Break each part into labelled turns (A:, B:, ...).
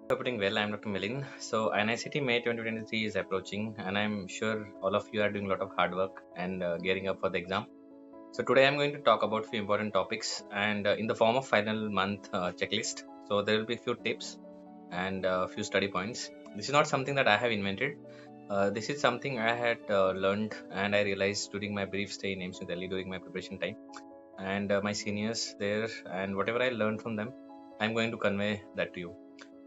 A: Putting well, I'm Dr. Milind. So, INICET May 2023 is approaching, and I'm sure all of you are doing a lot of hard work and gearing up for the exam. So, today I'm going to talk about few important topics and in the form of final month checklist. So, there will be few tips and a few study points. This is not something that I have invented. This is something I had learned and I realized during my brief stay in AIMS New Delhi during my preparation time and my seniors there, and whatever I learned from them, I'm going to convey that to you.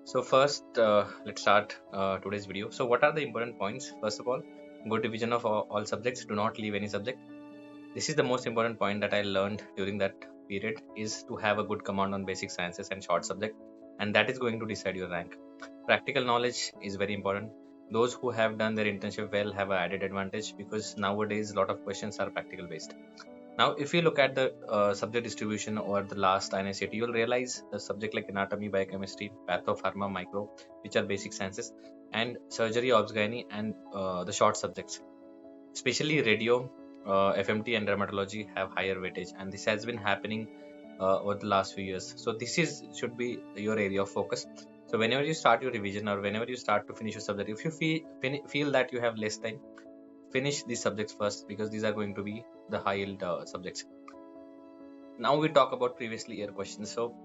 A: So first, let's start today's video. So what are the important points? First of all, good division of all subjects. Do not leave any subject. This is the most important point that I learned during that period, is to have a good command on basic sciences and short subject, and that is going to decide your rank. Practical knowledge is very important. Those who have done their internship well have an added advantage because nowadays a lot of questions are practical based. Now, if you look at the subject distribution over the last INICET, you'll realize the subject like anatomy, biochemistry, patho, pharma, micro, which are basic sciences, and surgery, obs-gynae, and the short subjects, especially radio, FMT, and dermatology have higher weightage, and this has been happening over the last few years. So this is should be your area of focus. So whenever you start your revision or whenever you start to finish your subject, if you feel that you have less time, finish these subjects first because these are going to be the high yield subjects. Now we talk about previously year questions. So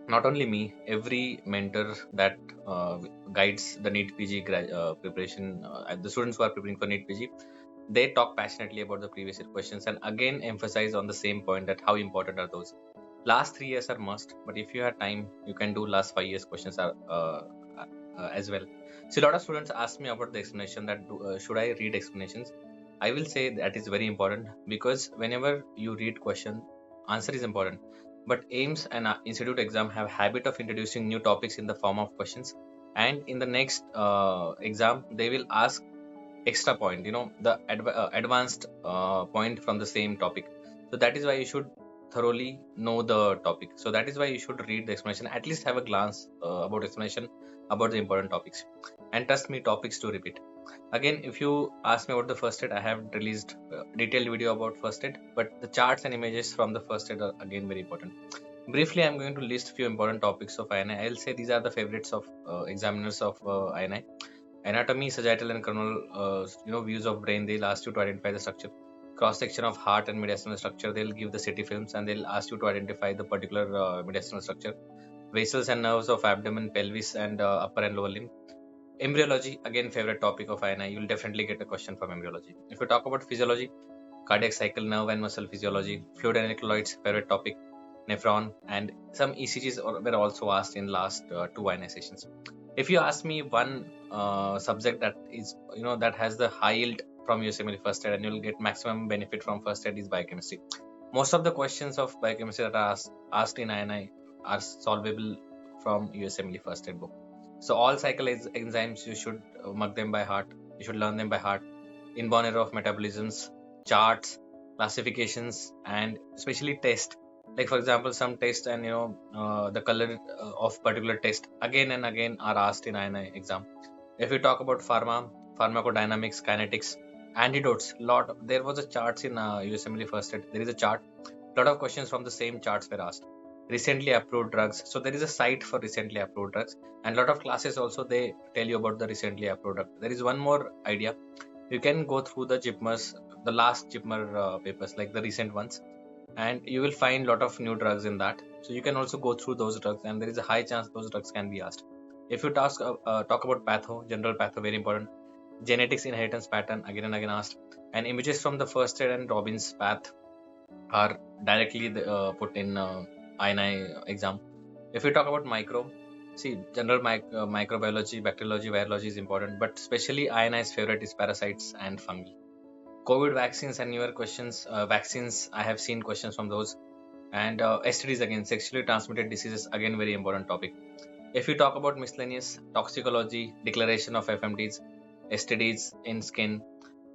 A: not only me, every mentor that guides the NEET PG preparation, the students who are preparing for NEET PG, they talk passionately about the previous year questions and again emphasize on the same point that how important are those. Last 3 years are must, but if you have time, you can do last 5 years questions as well. So a lot of students ask me about the explanation that should I read explanations. I will say that is very important because whenever you read question, answer is important. But AIMS and institute exam have habit of introducing new topics in the form of questions, and in the next exam they will ask extra point, the advanced point from the same topic. So that is why you should thoroughly know the topic. So that is why you should read the explanation, at least have a glance about explanation about the important topics, and trust me, topics to repeat. Again, if you ask me about the first aid, I have released detailed video about first aid, but the charts and images from the first aid are again very important. Briefly, I'm going to list few important topics of INI. I'll say these are the favorites of examiners of INI. Anatomy, sagittal and coronal, views of brain. They'll ask you to identify the structure. Cross section of heart and mediastinal structure. They'll give the CT films and they'll ask you to identify the particular mediastinal structure. Vessels and nerves of abdomen, pelvis, and upper and lower limb. Embryology, again favorite topic of INI. You'll definitely get a question from embryology. If you talk about physiology, cardiac cycle, nerve and muscle physiology, fluid and electrolytes, favorite topic, nephron, and some ECGs were also asked in last 2 INI sessions. If you ask me one subject that is that has the high yield from USMLE first aid and you'll get maximum benefit from first aid is biochemistry. Most of the questions of biochemistry that are asked in INI are solvable from USMLE first aid book. So all cycle enzymes, you should mug them by heart. You should learn them by heart. Inborn error of metabolisms, charts, classifications, and especially test. Like for example, some test and the color of particular test again and again are asked in INI exam. If we talk about pharmacodynamics, kinetics, antidotes, there was a charts in USMLE first aid. There is a chart. Lot of questions from the same charts were asked. Recently approved drugs. So there is a site for recently approved drugs, and a lot of classes also they tell you about the recently approved drug. There is one more idea. You can go through the JIPMERs, the last JIPMER papers, like the recent ones, and you will find a lot of new drugs in that. So you can also go through those drugs, and there is a high chance those drugs can be asked. If you talk about patho, general patho, very important. Genetics, inheritance pattern, again and again asked. And images from the first aid and Robbins path are directly put in INI exam. If we talk about micro, see general microbiology, bacteriology, virology is important, but especially INI's favorite is parasites and fungi. COVID vaccines and newer questions. Vaccines, I have seen questions from those. And STDs, again, sexually transmitted diseases, again very important topic. If you talk about miscellaneous, toxicology, declaration of FMTs, STDs in skin,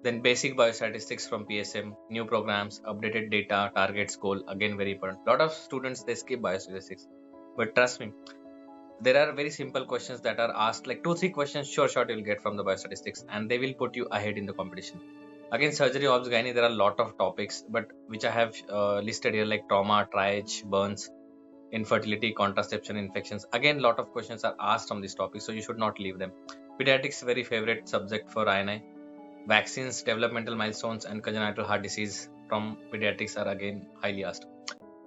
A: then basic biostatistics from PSM, new programs, updated data, targets, goal, again very important. Lot of students they skip biostatistics, but trust me, there are very simple questions that are asked, like 2-3 questions sure shot you'll get from the biostatistics, and they will put you ahead in the competition. Again, surgery, obs, there are a lot of topics, but which I have listed here, like trauma, triage, burns. infertility, contraception, infections. Again, lot of questions are asked on this topic, so you should not leave them. Pediatrics, very favorite subject for INI. Vaccines, developmental milestones, and congenital heart disease from pediatrics are again highly asked.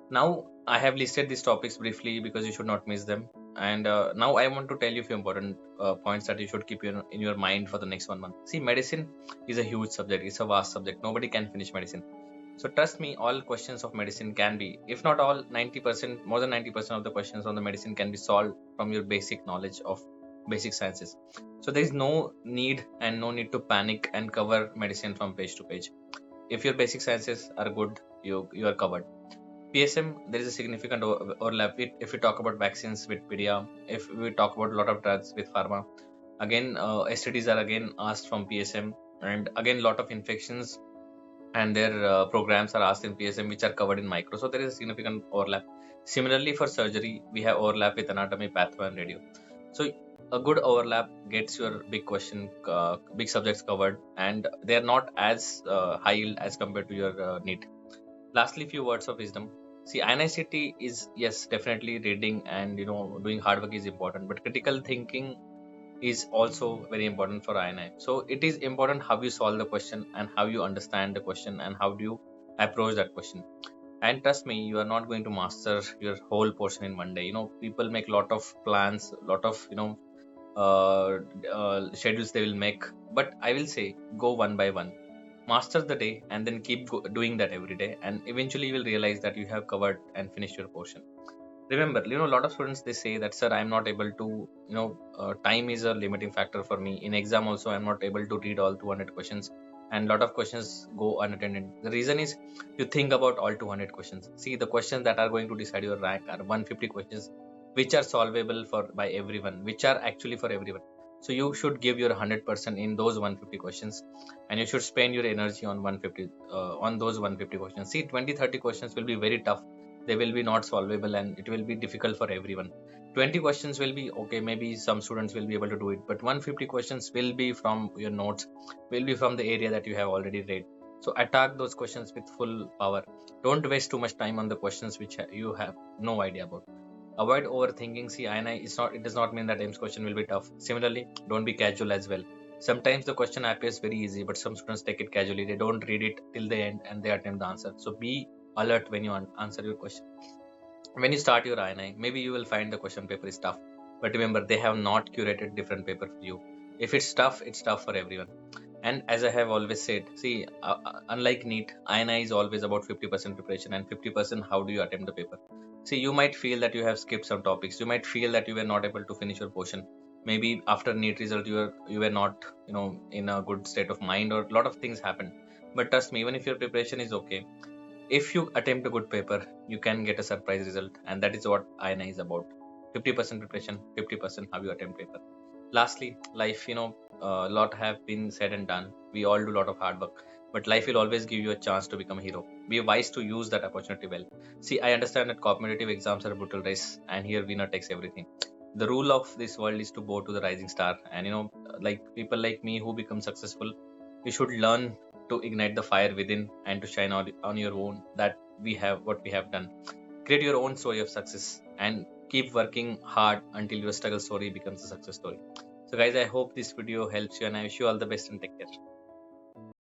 A: Now, I have listed these topics briefly because you should not miss them. And now I want to tell you a few important points that you should keep in your mind for the next 1 month. See, medicine is a huge subject. It's a vast subject. Nobody can finish medicine. So trust me, all questions of medicine can be, if not all, 90%, more than 90% of the questions on the medicine can be solved from your basic knowledge of basic sciences. So there is no need to panic and cover medicine from page to page. If your basic sciences are good, you are covered. PSM, there is a significant overlap if we talk about vaccines with pedia, if we talk about a lot of drugs with pharma. Again, STDs are again asked from PSM, and again, a lot of infections and their programs are asked in PSM, which are covered in micro. So there is a significant overlap. Similarly, for surgery, we have overlap with anatomy, patho, and radio. So a good overlap gets your big big subjects covered, and they are not as high yield as compared to your NEET. Lastly, few words of wisdom. See, INICT is, yes, definitely reading and doing hard work is important, but critical thinking is also very important for INI. So it is important how you solve the question and how you understand the question and how do you approach that question. And trust me, you are not going to master your whole portion in 1 day. People make a lot of plans, a lot of schedules they will make, but I will say go one by one, master the day, and then keep doing that every day, and eventually you will realize that you have covered and finished your portion. Remember, a lot of students, they say that, sir, I'm not able to, time is a limiting factor for me. In exam also, I'm not able to read all 200 questions, and a lot of questions go unattended. The reason is, you think about all 200 questions. See, the questions that are going to decide your rank are 150 questions which are solvable for by everyone, which are actually for everyone. So you should give your 100% in those 150 questions, and you should spend your energy on 150 on those 150 questions. See, 20-30 questions will be very tough, they will be not solvable, and it will be difficult for everyone. 20 questions will be okay, maybe some students will be able to do it, but 150 questions will be from your notes, will be from the area that you have already read. So attack those questions with full power. Don't waste too much time on the questions which you have no idea about. Avoid overthinking. See, INI, it does not mean that AIMS question will be tough. Similarly, don't be casual as well. Sometimes the question appears very easy, but some students take it casually. They don't read it till the end and they attempt the answer. So be alert when you answer your question. When you start your INI, maybe you will find the question paper is tough, but remember, they have not curated different paper for you. If it's tough for everyone. And as I have always said, see, unlike NEET, INI is always about 50% preparation and 50% how do you attempt the paper. See, you might feel that you have skipped some topics. You might feel that you were not able to finish your portion. Maybe after NEET result, you were not, in a good state of mind, or a lot of things happened. But trust me, even if your preparation is okay, if you attempt a good paper, you can get a surprise result, and that is what INI is about. 50% preparation, 50% how you attempt paper. Lastly, life, a lot have been said and done. We all do a lot of hard work, but life will always give you a chance to become a hero. Be wise to use that opportunity well. See, I understand that competitive exams are a brutal race, and here winner takes everything. The rule of this world is to bow to the rising star, and like people like me who become successful, we should learn to ignite the fire within and to shine on your own, that we have what we have done. Create your own story of success and keep working hard until your struggle story becomes a success story. So guys, I hope this video helps you, and I wish you all the best and take care.